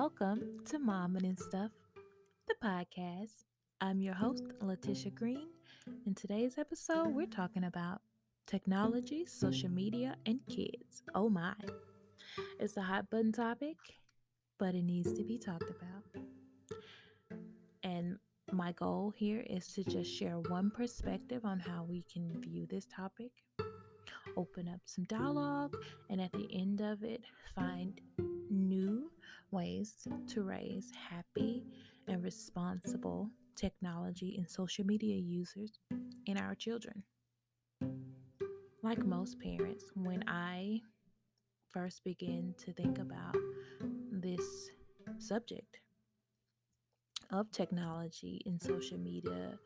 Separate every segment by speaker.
Speaker 1: welcome to Mom and Stuff, the podcast. I'm your host, Letitia Green. In today's episode, we're talking about technology, social media, and kids. Oh my. It's a hot button topic, but it needs to be talked about. And my goal here is to just share one perspective on how we can view this topic, open up some dialogue, and at the end of it, find new ways to raise happy and responsible technology and social media users in our children. Like most parents, when I first began to think about this subject of technology and social media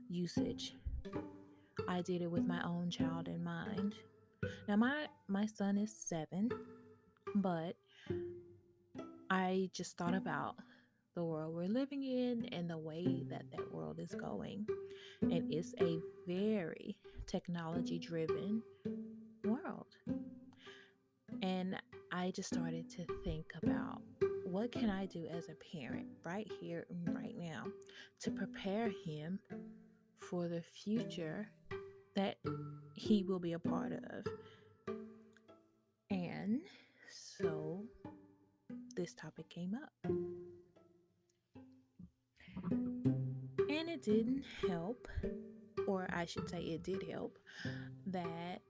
Speaker 1: usage, I did it with my own child in mind. Now my son is 7, but I just thought about the world we're living in and the way that that world is going. And it's a very technology driven world. And I just started to think about what can I do as a parent right here and right now to prepare him for the future that he will be a part of. And so this topic came up. And it didn't help, or I should say it did help, that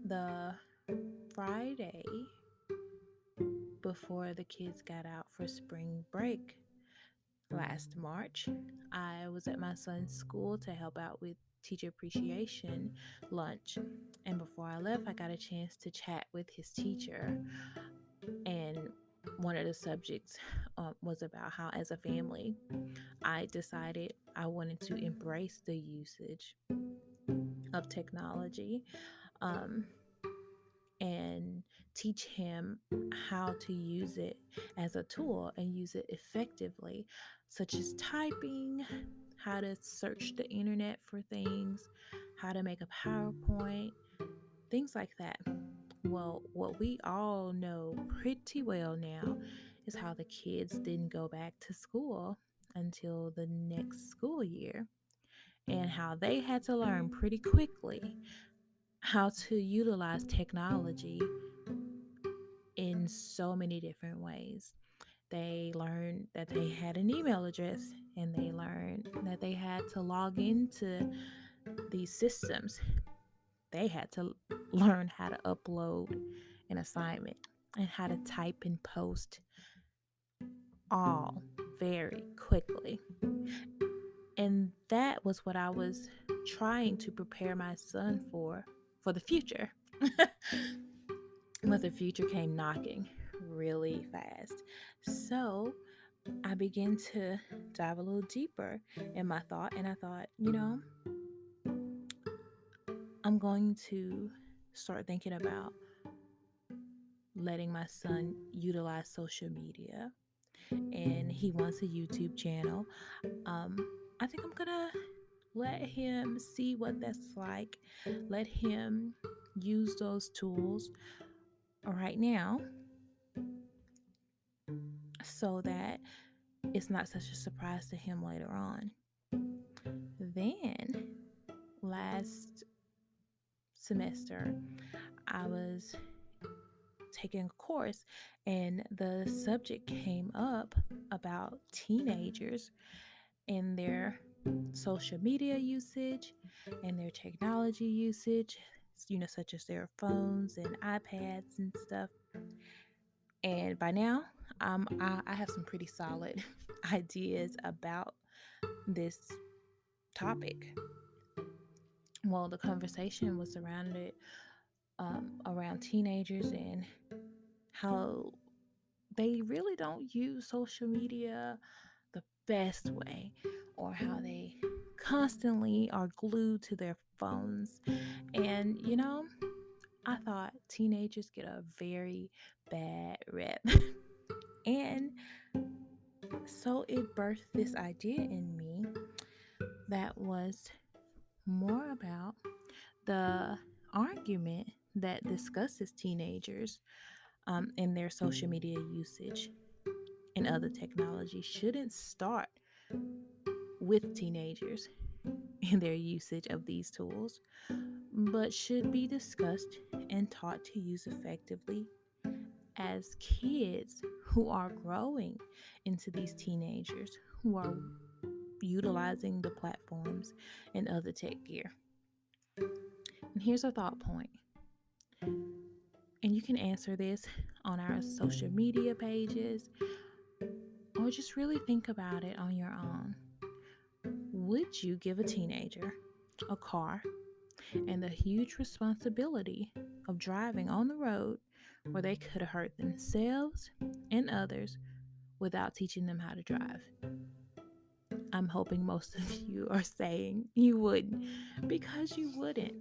Speaker 1: the Friday before the kids got out for spring break last March, I was at my son's school to help out with teacher appreciation lunch. And before I left, I got a chance to chat with his teacher. And one of the subjects was about how, as a family, I decided I wanted to embrace the usage of technology um, and teach him how to use it as a tool and use it effectively, such as typing, how to search the internet for things, how to make a PowerPoint, things like that. Well, what we all know pretty well now is how the kids didn't go back to school until the next school year, and how they had to learn pretty quickly how to utilize technology in so many different ways. They learned that they had an email address, and they learned that they had to log into these systems. They had to learn how to upload an assignment and how to type and post all very quickly. And that was what I was trying to prepare my son for the future. But the future came knocking really fast. So I began to dive a little deeper in my thought, and I thought, I'm going to start thinking about letting my son utilize social media. And he wants a YouTube channel. I think I'm gonna let him see what that's like, let him use those tools right now so that it's not such a surprise to him later on. Then last semester, I was taking a course, and the subject came up about teenagers and their social media usage and their technology usage, such as their phones and iPads and stuff. And by now, I have some pretty solid ideas about this topic. Well, the conversation was around teenagers and how they really don't use social media the best way, or how they constantly are glued to their phones. And, I thought teenagers get a very bad rep. And so it birthed this idea in me that was more about the argument that discusses teenagers and their social media usage. and other technology shouldn't start with teenagers and their usage of these tools, but should be discussed and taught to use effectively as kids who are growing into these teenagers who are utilizing the platforms and other tech gear. And here's a thought point, and you can answer this on our social media pages or just really think about it on your own. Would you give a teenager a car and the huge responsibility of driving on the road where they could have hurt themselves and others without teaching them how to drive? I'm hoping most of you are saying you wouldn't, because you wouldn't.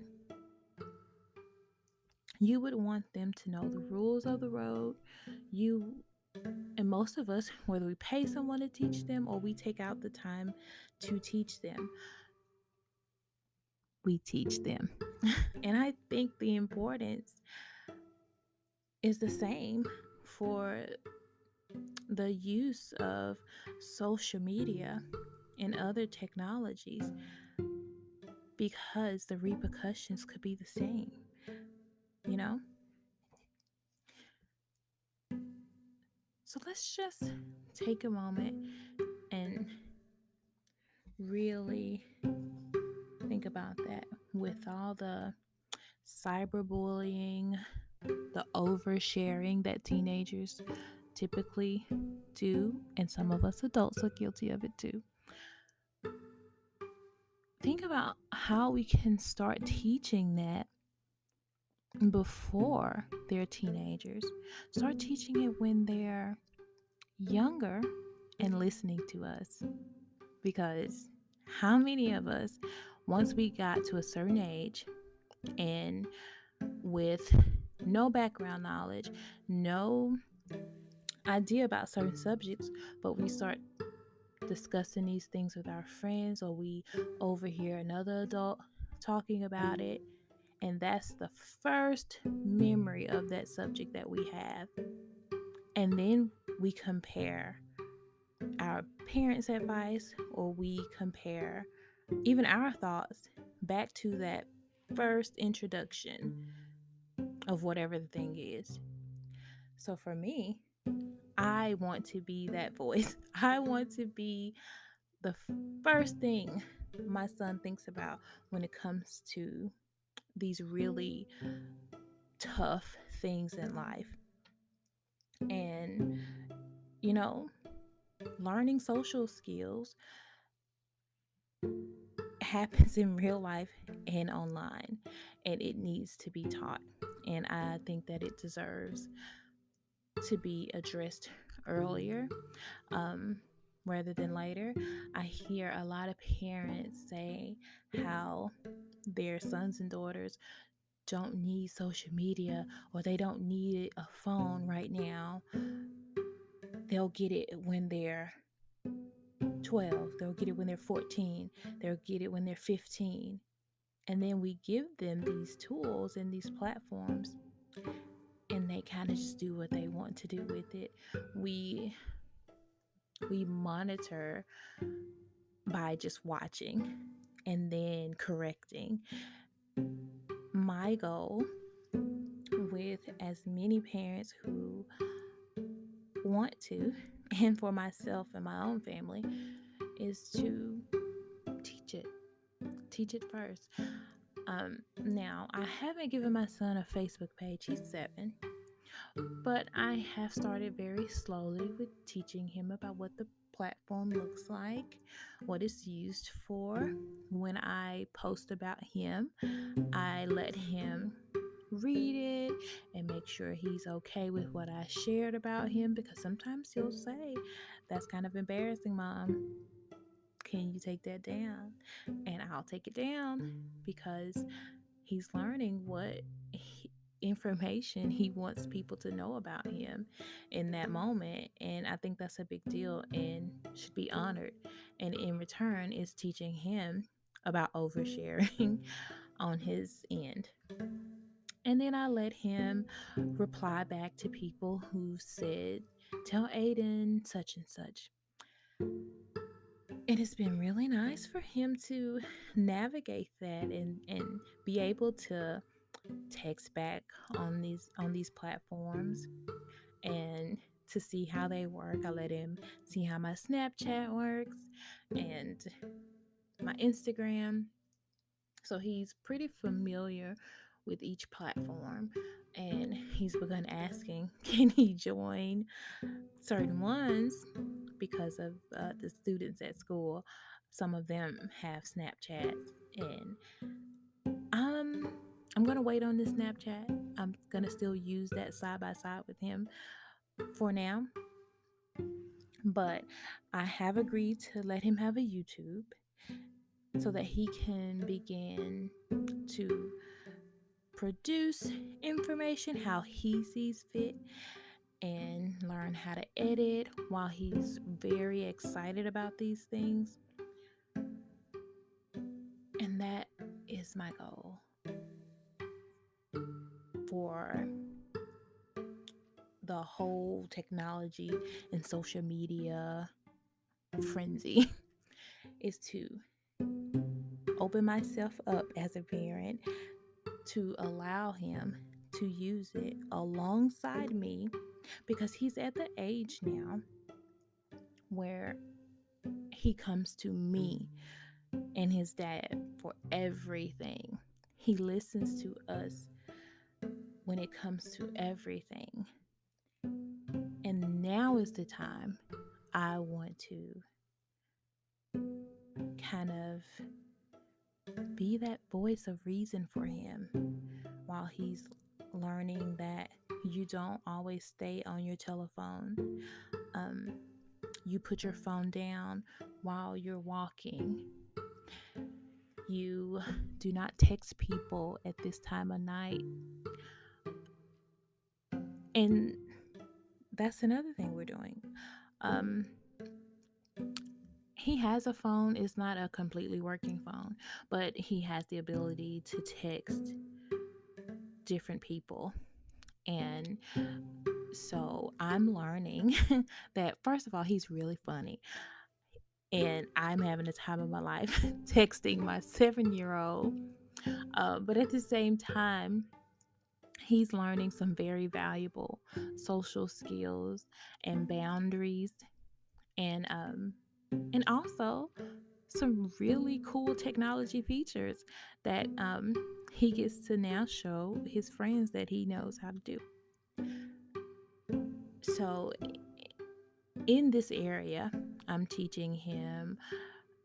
Speaker 1: You would want them to know the rules of the road. You and most of us, whether we pay someone to teach them or we take out the time to teach them, we teach them. And I think the importance is the same for the use of social media and other technologies, because the repercussions could be the same, you know? So let's just take a moment and really think about that. With all the cyberbullying, the oversharing that teenagers typically do, and some of us adults are guilty of it too. Think about how we can start teaching that before they're teenagers. Start teaching it when they're younger and listening to us. Because how many of us, once we got to a certain age and with no background knowledge, no idea about certain subjects, but we start discussing these things with our friends, or we overhear another adult talking about it, and that's the first memory of that subject that we have. And then we compare our parents' advice, or we compare even our thoughts back to that first introduction of whatever the thing is. So for me, I want to be that voice. I want to be the first thing my son thinks about when it comes to these really tough things in life. And, you know, learning social skills happens in real life and online, and it needs to be taught. And I think that it deserves to be addressed earlier um, rather than later. I hear a lot of parents say how their sons and daughters don't need social media, or they don't need a phone right now. They'll get it when they're 12, they'll get it when they're 14, they'll get it when they're 15. And then we give them these tools and these platforms, and they kind of just do what they want to do with it. We monitor by just watching and then correcting. My goal with as many parents who want to, and for myself and my own family, is to teach it first. Now, I haven't given my son a Facebook page. He's 7. But I have started very slowly with teaching him about what the platform looks like, what it's used for. When I post about him, I let him read it and make sure he's okay with what I shared about him, because sometimes he'll say, "That's kind of embarrassing, Mom. Can you take that down?" And I'll take it down, because he's learning what information he wants people to know about him in that moment. And I think that's a big deal and should be honored. And in return, is teaching him about oversharing on his end. And then I let him reply back to people who said Tell Aiden such and such. And it's been really nice for him to navigate that and be able to text back on these platforms and to see how they work. I let him see how my Snapchat works and my Instagram. So he's pretty familiar with each platform, and he's begun asking, can he join certain ones because of the students at school. Some of them have Snapchats, and um, I'm gonna wait on this Snapchat. I'm gonna still use that side by side with him for now, but I have agreed to let him have a YouTube so that he can begin to produce information how he sees fit and learn how to edit while he's very excited about these things. And that is my goal for the whole technology and social media frenzy is to open myself up as a parent to allow him to use it alongside me, because he's at the age now where he comes to me and his dad for everything. He listens to us when it comes to everything. And now is the time I want to kind of be that voice of reason for him while he's learning that you don't always stay on your telephone. Um, you put your phone down while you're walking. You do not text people at this time of night. And that's another thing we're doing. Um, he has a phone. It's not a completely working phone, but he has the ability to text different people. And so I'm learning that, first of all, he's really funny. And I'm having the time of my life texting my 7-year old. But at the same time, he's learning some very valuable social skills and boundaries, and also some really cool technology features that he gets to now show his friends that he knows how to do. So, in this area, I'm teaching him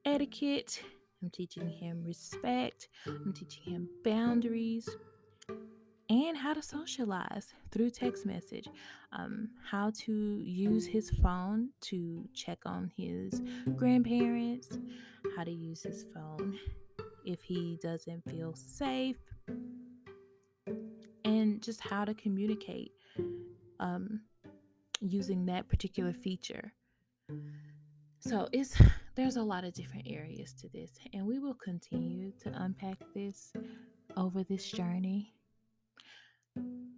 Speaker 1: etiquette, I'm teaching him respect, I'm teaching him boundaries, and how to socialize through text message, how to use his phone to check on his grandparents, how to use his phone if he doesn't feel safe, and just how to communicate um, using that particular feature. So there's a lot of different areas to this, and we will continue to unpack this over this journey.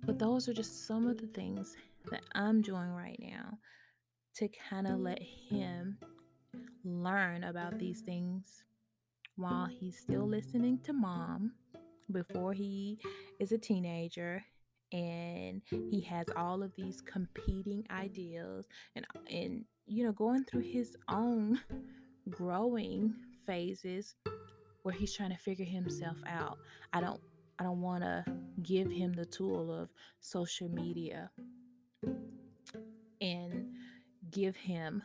Speaker 1: But those are just some of the things that I'm doing right now to kind of let him learn about these things while he's still listening to mom, before he is a teenager and he has all of these competing ideas, and going through his own growing phases where he's trying to figure himself out. I don't want to give him the tool of social media and give him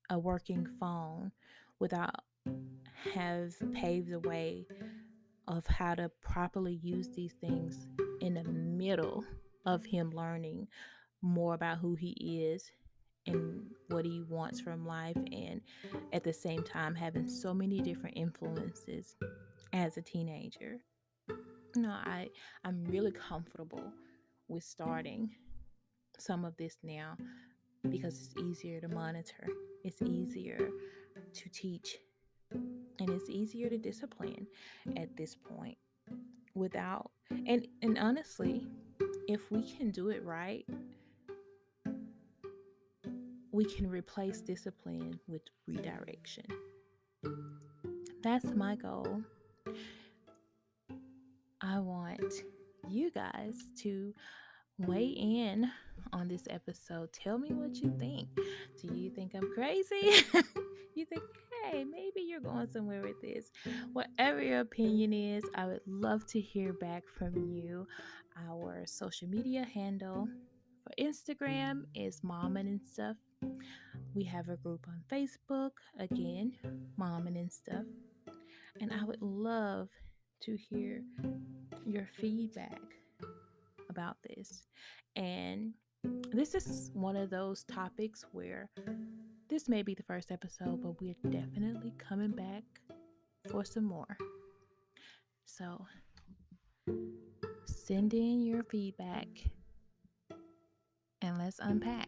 Speaker 1: a working phone without have paved the way of how to properly use these things in the middle of him learning more about who he is and what he wants from life, and at the same time having so many different influences as a teenager. No, I'm really comfortable with starting some of this now because it's easier to monitor, it's easier to teach, and it's easier to discipline at this point without and honestly, if we can do it right, we can replace discipline with redirection. That's my goal. I want you guys to weigh in on this episode. Tell me what you think. Do you think I'm crazy? You think, hey, maybe you're going somewhere with this? Whatever your opinion is, I would love to hear back from you. Our social media handle for Instagram is Mom and Stuff. We have a group on Facebook, again, Mom and Stuff. And I would love to hear your feedback about this. And this is one of those topics where this may be the first episode, but we're definitely coming back for some more. So send in your feedback and let's unpack.